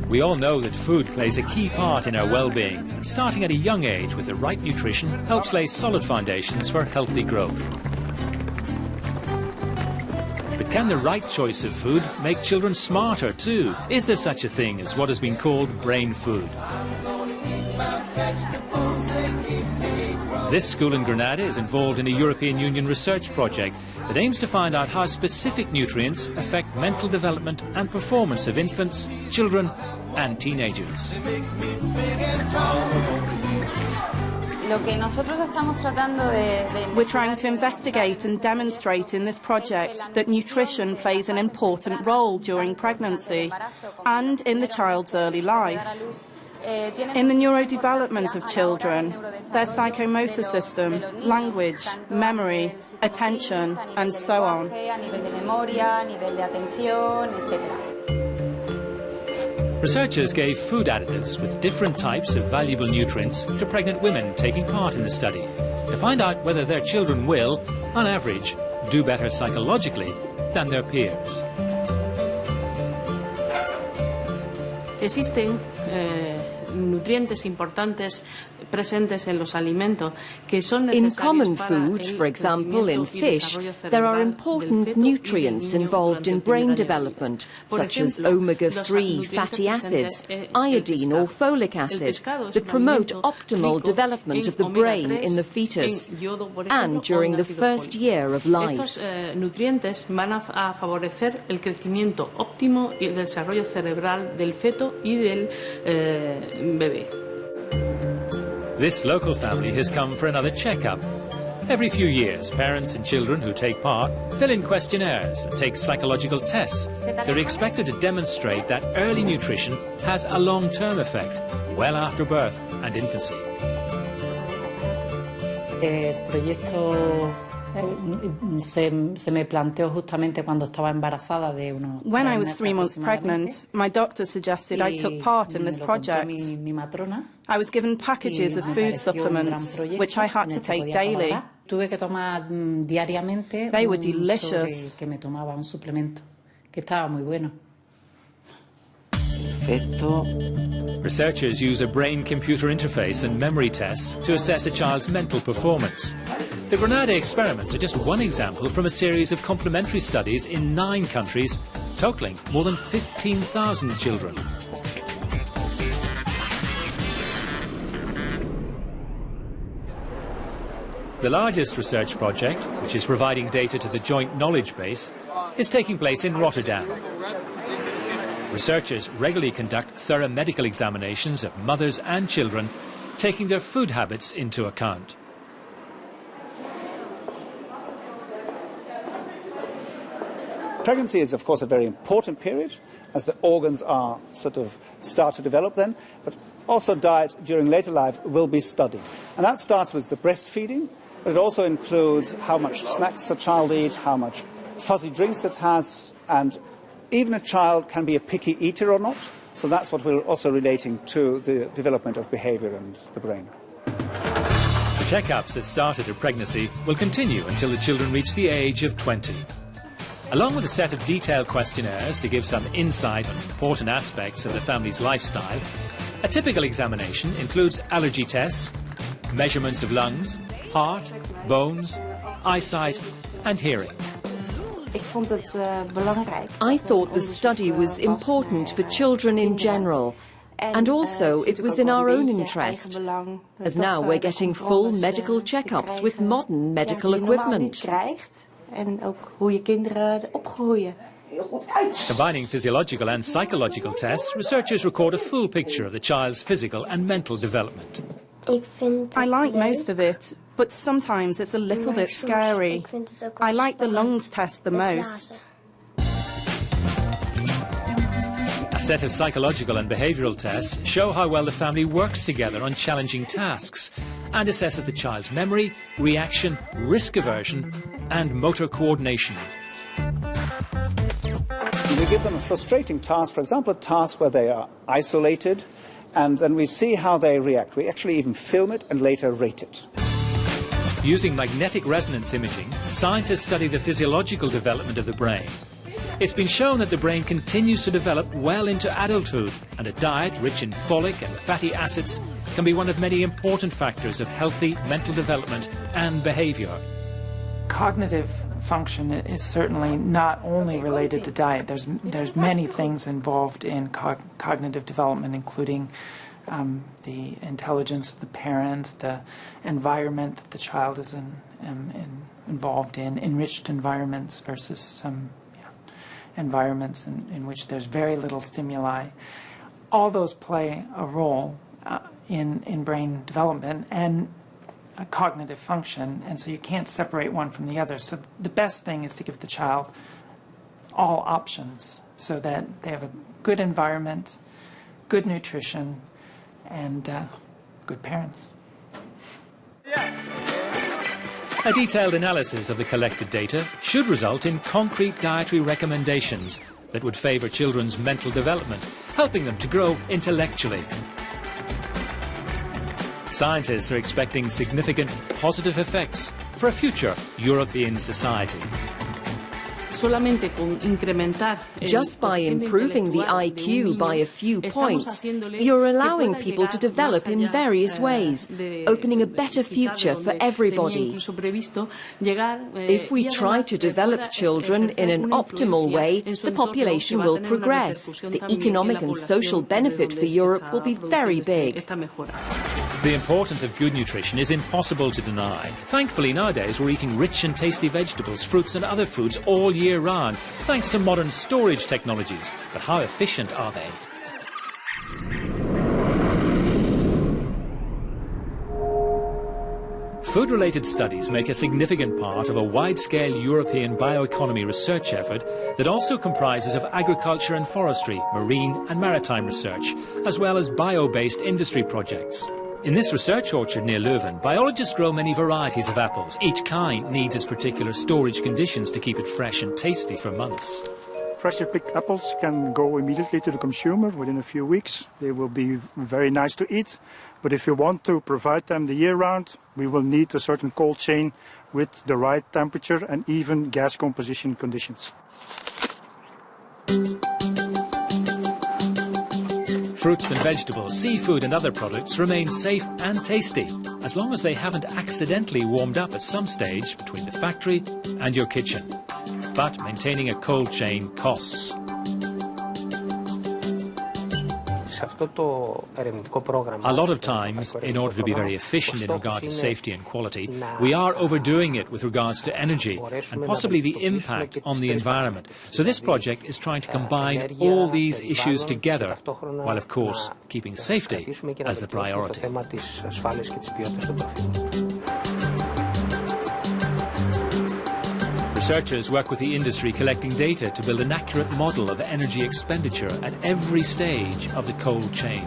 We all know that food plays a key part in our well-being, and starting at a young age with the right nutrition helps lay solid foundations for healthy growth. But can the right choice of food make children smarter too? Is there such a thing as what has been called brain food? This school in Granada is involved in a European Union research project that aims to find out how specific nutrients affect mental development and performance of infants, children and teenagers. We're trying to investigate and demonstrate in this project that nutrition plays an important role during pregnancy and in the child's early life. In the neurodevelopment of children, their psychomotor system, language, memory, attention, and so on. Researchers gave food additives with different types of valuable nutrients to pregnant women taking part in the study to find out whether their children will, on average, do better psychologically than their peers. Existen nutrientes importantes presentes en los alimentos que son necesarios. In common food, for example in fish, there are important nutrients involved in brain development, such as omega-3 fatty acids, iodine or folic acid, that promote optimal development of the brain in the fetus and during the first year of life. Estos nutrientes van a favorecer el crecimiento óptimo y el desarrollo cerebral del feto y del bebé. This local family has come for another checkup. Every few years, parents and children who take part fill in questionnaires and take psychological tests. They're expected to demonstrate that early nutrition has a long-term effect, well after birth and infancy. When I was 3 months pregnant, my doctor suggested I took part in this project. I was given packages of food supplements, which I had to take daily. They were delicious. Researchers use a brain-computer interface and memory tests to assess a child's mental performance. The Granada experiments are just one example from a series of complementary studies in 9 countries, totalling more than 15,000 children. The largest research project, which is providing data to the Joint Knowledge Base, is taking place in Rotterdam. Researchers regularly conduct thorough medical examinations of mothers and children, taking their food habits into account. Pregnancy is, of course, a very important period as the organs start to develop then, but also diet during later life will be studied. And that starts with the breastfeeding, but it also includes how much snacks a child eats, how much fuzzy drinks it has, and even a child can be a picky eater or not. So that's what we're also relating to the development of behavior and the brain. The checkups that started at pregnancy will continue until the children reach the age of 20. Along with a set of detailed questionnaires to give some insight on important aspects of the family's lifestyle, a typical examination includes allergy tests, measurements of lungs, heart, bones, eyesight and hearing. I thought the study was important for children in general, and also it was in our own interest, as now we're getting full medical checkups with modern medical equipment. Combining physiological and psychological tests, researchers record a full picture of the child's physical and mental development. I like most of it, but sometimes it's a little bit scary. I like the lungs test the most. A set of psychological and behavioural tests show how well the family works together on challenging tasks and assesses the child's memory, reaction, risk aversion and motor coordination. We give them a frustrating task, for example, a task where they are isolated, and then we see how they react. We actually even film it and later rate it. Using magnetic resonance imaging, scientists study the physiological development of the brain. It's been shown that the brain continues to develop well into adulthood, and a diet rich in folic and fatty acids can be one of many important factors of healthy mental development and behaviour. Cognitive function is certainly not only related to diet. There's many things involved in cognitive development, including the intelligence of the parents, the environment that the child is involved in, enriched environments versus some environments in which there's very little stimuli. All those play a role in brain development and cognitive function, and so you can't separate one from the other. So the best thing is to give the child all options so that they have a good environment, good nutrition, and good parents. A detailed analysis of the collected data should result in concrete dietary recommendations that would favour children's mental development, helping them to grow intellectually. Scientists are expecting significant positive effects for a future European society. Just by improving the IQ by a few points, you're allowing people to develop in various ways, opening a better future for everybody. If we try to develop children in an optimal way, the population will progress. The economic and social benefit for Europe will be very big. The importance of good nutrition is impossible to deny. Thankfully, nowadays we're eating rich and tasty vegetables, fruits and other foods all year round, thanks to modern storage technologies. But how efficient are they? Food-related studies make a significant part of a wide-scale European bioeconomy research effort that also comprises of agriculture and forestry, marine and maritime research, as well as bio-based industry projects. In this research orchard near Leuven, biologists grow many varieties of apples. Each kind needs its particular storage conditions to keep it fresh and tasty for months. Freshly picked apples can go immediately to the consumer within a few weeks. They will be very nice to eat. But if you want to provide them the year round, we will need a certain cold chain with the right temperature and even gas composition conditions. Fruits and vegetables, seafood and other products remain safe and tasty, as long as they haven't accidentally warmed up at some stage between the factory and your kitchen. But maintaining a cold chain costs. A lot of times, in order to be very efficient in regard to safety and quality, we are overdoing it with regards to energy and possibly the impact on the environment. So this project is trying to combine all these issues together, while of course keeping safety as the priority. Researchers work with the industry collecting data to build an accurate model of energy expenditure at every stage of the cold chain.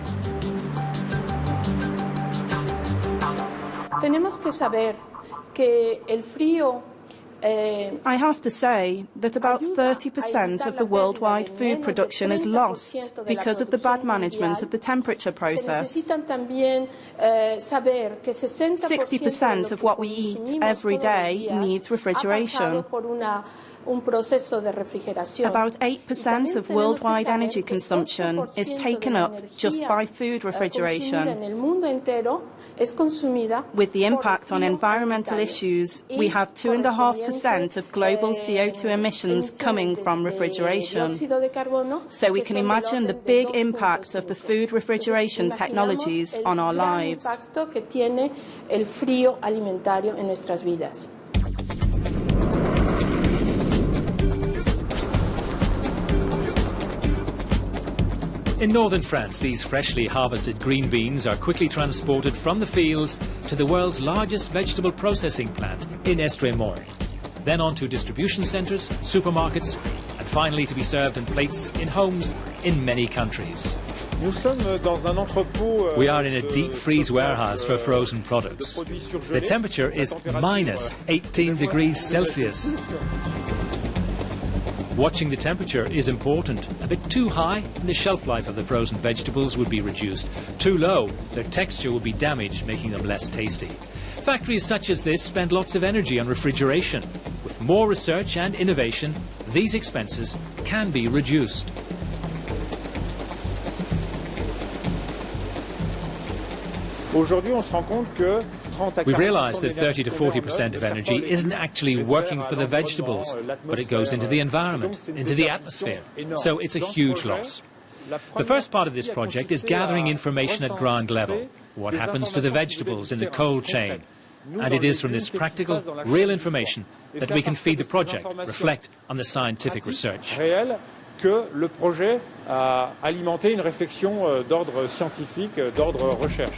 Tenemos que saber que el frío I have to say that about 30% of the worldwide food production is lost because of the bad management of the temperature process. 60% of what we eat every day needs refrigeration. About 8% of worldwide energy consumption is taken up just by food refrigeration. With the impact on environmental issues, we have 2.5% of global CO2 emissions coming from refrigeration. So we can imagine the big impact of the food refrigeration technologies on our lives. In northern France, these freshly harvested green beans are quickly transported from the fields to the world's largest vegetable processing plant in Estremont. Then on to distribution centres, supermarkets, and finally to be served in plates in homes in many countries. We are in a deep freeze warehouse for frozen products. The temperature is minus 18 degrees Celsius. Watching the temperature is important. A bit too high, and the shelf life of the frozen vegetables would be reduced. Too low, their texture will be damaged, making them less tasty. Factories such as this spend lots of energy on refrigeration. With more research and innovation, these expenses can be reduced. We've realised that 30 to 40% of energy isn't actually working for the vegetables, but it goes into the environment, into the atmosphere. So it's a huge loss. The first part of this project is gathering information at ground level. What happens to the vegetables in the cold chain? And it is from this practical, real information that we can feed the project, reflect on the scientific research. Que le projet a alimenté une réflexion d'ordre scientifique, d'ordre recherche.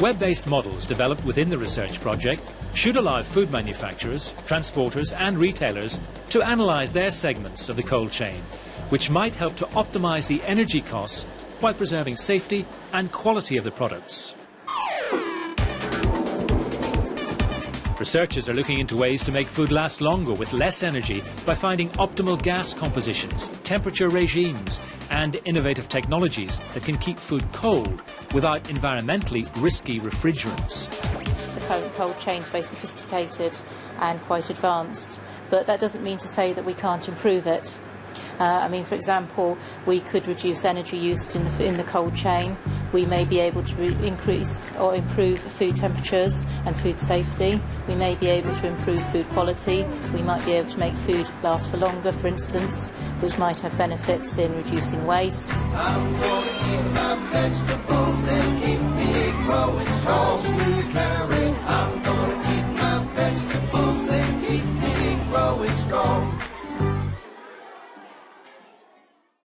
Web-based models developed within the research project should allow food manufacturers, transporters and retailers to analyse their segments of the cold chain, which might help to optimise the energy costs while preserving safety and quality of the products. Researchers are looking into ways to make food last longer with less energy by finding optimal gas compositions, temperature regimes and innovative technologies that can keep food cold without environmentally risky refrigerants. The current cold chain is very sophisticated and quite advanced, but that doesn't mean to say that we can't improve it. For example, we could reduce energy use in the cold chain. We may be able to increase or improve food temperatures and food safety. We may be able to improve food quality. We might be able to make food last for longer, for instance, which might have benefits in reducing waste. I'm gonna eat my vegetables, they keep me growing strong. I'm gonna eat my vegetables, they keep me growing strong.